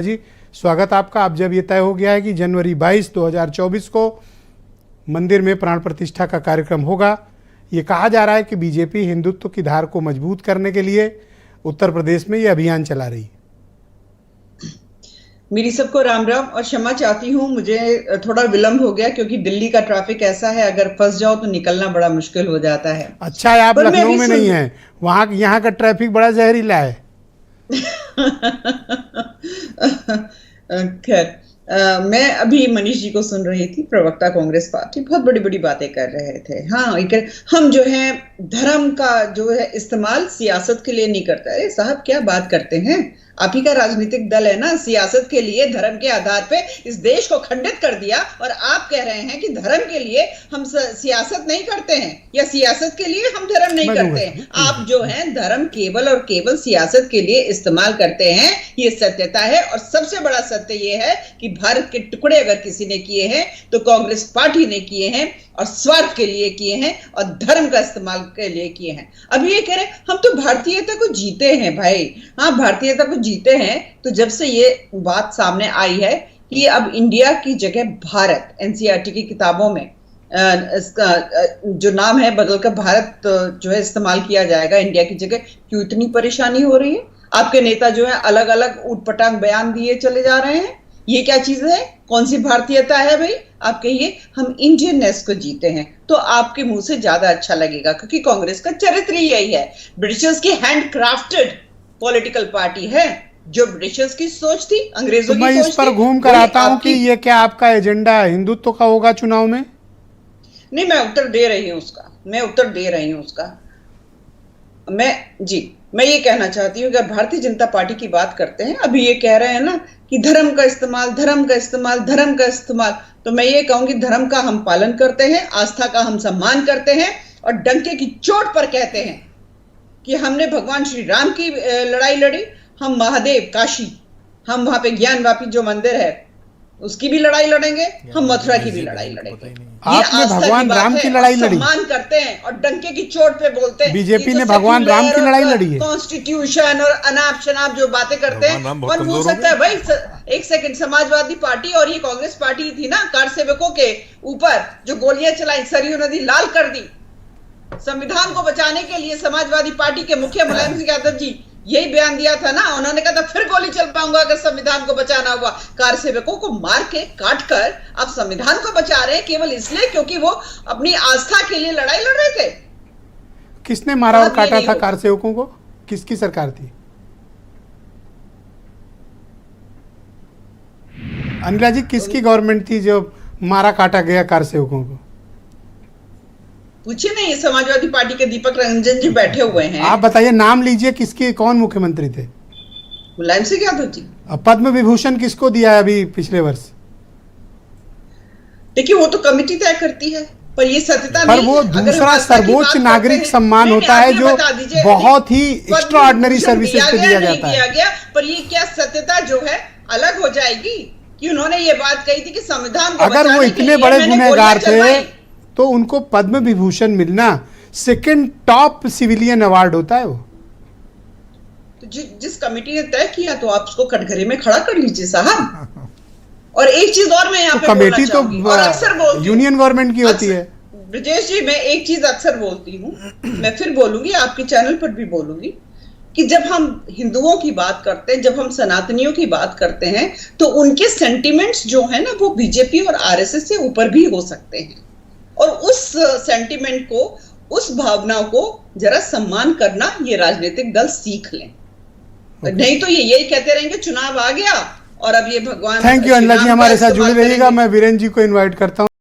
जी स्वागत आपका। अब जब ये तय हो गया है कि जनवरी 22, 2024 को मंदिर में प्राण प्रतिष्ठा का कार्यक्रम होगा, ये कहा जा रहा है कि बीजेपी हिंदुत्व की धार को मजबूत करने के लिए उत्तर प्रदेश में ये अभियान चला रही है। मेरी सबको राम राम और क्षमा चाहती हूँ, मुझे थोड़ा विलंब हो गया क्योंकि दिल्ली का ट्रैफिक ऐसा है, अगर फंस जाओ तो निकलना बड़ा मुश्किल हो जाता है। अच्छा है आप लखनऊ में नहीं है, वहाँ यहाँ का ट्रैफिक बड़ा जहरीला है। खैर मैं अभी मनीष जी को सुन रही थी, प्रवक्ता कांग्रेस पार्टी बहुत बड़ी बड़ी बातें कर रहे थे। हाँ, हम जो है धर्म का जो है इस्तेमाल सियासत के लिए नहीं करते। अरे साहब क्या बात करते हैं, आप ही का राजनीतिक दल है ना, सियासत के लिए धर्म के आधार पे इस देश को खंडित कर दिया, और आप कह रहे हैं कि धर्म के लिए हम सियासत नहीं करते हैं या सियासत के लिए हम धर्म नहीं करते हैं। आप जो है धर्म केवल और केवल सियासत के लिए इस्तेमाल करते हैं, ये सत्यता है। और सबसे बड़ा सत्य ये है कि भारत के टुकड़े अगर किसी ने किए हैं तो कांग्रेस पार्टी ने किए हैं, और स्वार्थ के लिए किए हैं और धर्म का इस्तेमाल के लिए किए हैं। अभी ये कह रहे हम तो भारतीयता को जीते हैं भाई। हाँ, भारतीयता को जीते हैं। तो जब से ये बात सामने आई है कि अब इंडिया की जगह भारत, एनसीईआरटी की किताबों में इसका जो नाम है बदलकर भारत जो है इस्तेमाल किया जाएगा इंडिया की जगह, क्यों इतनी परेशानी हो रही है? आपके नेता जो है अलग अलग ऊटपटांग बयान दिए चले जा रहे हैं। ये क्या चीज है? कौन सी भारतीयता है भाई? आप कहिए हम इंडियननेस को जीते हैं तो आपके मुंह से ज्यादा अच्छा लगेगा, क्योंकि कांग्रेस का चरित्र यही है। ब्रिटिशर्स की हैंडक्राफ्टेड पॉलिटिकल पार्टी है, जो ब्रिटिशर्स की सोच थी, अंग्रेजों की सोच थी। मैं इस पर घूम कर आता हूं कि ये क्या आपका एजेंडा हिंदुत्व का होगा चुनाव में? नहीं, मैं उत्तर दे रही हूं उसका। मैं ये कहना चाहती हूँ कि भारतीय जनता पार्टी की बात करते हैं, अभी ये कह रहे हैं ना कि धर्म का इस्तेमाल, तो मैं ये कहूंगी धर्म का हम पालन करते हैं, आस्था का हम सम्मान करते हैं, और डंके की चोट पर कहते हैं कि हमने भगवान श्री राम की लड़ाई लड़ी, हम महादेव काशी, हम वहां पे ज्ञानवापी जो मंदिर है उसकी भी लड़ाई लड़ेंगे, हम मथुरा की भी लड़ाई लड़ेंगे। आपने भगवान राम की लड़ाई लड़ी, सम्मान करते हैं और डंके की चोट पे बोलते हैं। बीजेपी ने भगवान राम की लड़ाई लड़ी है। कॉन्स्टिट्यूशन और अनाप शनाप जो बातें करते हैं, कौन बोल सकता है भाई? एक सेकंड, समाजवादी पार्टी और ये कांग्रेस पार्टी थी ना, कार सेवकों के ऊपर जो गोलियां चलाई, सरयू नदी लाल कर दी, संविधान को बचाने के लिए समाजवादी पार्टी के मुखिया मुलायम सिंह यादव जी यही बयान दिया था ना। उन्होंने कहा था फिर गोली चल पाऊंगा अगर संविधान को बचाना हुआ। कार सेवकों को मार के काट कर आप संविधान को बचा रहे हैं केवल इसलिए क्योंकि वो अपनी आस्था के लिए लड़ाई लड़ रहे थे। किसने मारा और काटा था कार सेवकों को? किसकी सरकार थी? अनिला जी, किसकी गवर्नमेंट थी जो मारा काटा गया कार सेवकों को? पूछिए नहीं, समाजवादी पार्टी के दीपक रंजन जी बैठे हुए हैं। आप बताइए, नाम लीजिए, किसके, कौन मुख्यमंत्री थे? मुलायम सिंह यादव जी। पद्म विभूषण किसको दिया है अभी पिछले वर्ष? देखिए वो तो कमेटी तय करती है, पर ये सत्यता नहीं। पर वो दूसरा सर्वोच्च नागरिक सम्मान होता है जो बहुत ही एक्स्ट्राऑर्डिनरी सर्विसेज पे दिया जाता है। पर ये क्या सत्यता जो है अलग हो जाएगी कि उन्होंने ये बात कही थी कि संविधान को अगर वो इतने बड़े गुनहगार थे तो उनको पद्म विभूषण मिलना सेकंड टॉप सिविलियन अवार्ड होता है। वो तो जिस कमेटी ने तय किया तो आप उसको कटघरे में खड़ा कर लीजिए साहब। और एक चीज और मैं यहाँ पे कमेटी तो अक्सर यूनियन गवर्नमेंट की होती है। ब्रजेश जी, मैं एक चीज अक्सर बोलती हूँ, मैं फिर बोलूंगी, आपके चैनल पर भी बोलूंगी, कि जब हम हिंदुओं की बात करते हैं, जब हम सनातनियों की बात करते हैं, तो उनके सेंटिमेंट्स जो है ना वो बीजेपी और आरएसएस से ऊपर भी हो सकते हैं। और उस सेंटिमेंट को, उस भावना को जरा सम्मान करना ये राजनीतिक दल सीख लें। नहीं तो ये यही कहते रहेंगे चुनाव आ गया और अब ये भगवान। थैंक यू अनिला जी, हमारे साथ जुड़े रहिएगा। मैं वीरेंद्र जी को इनवाइट करता हूं।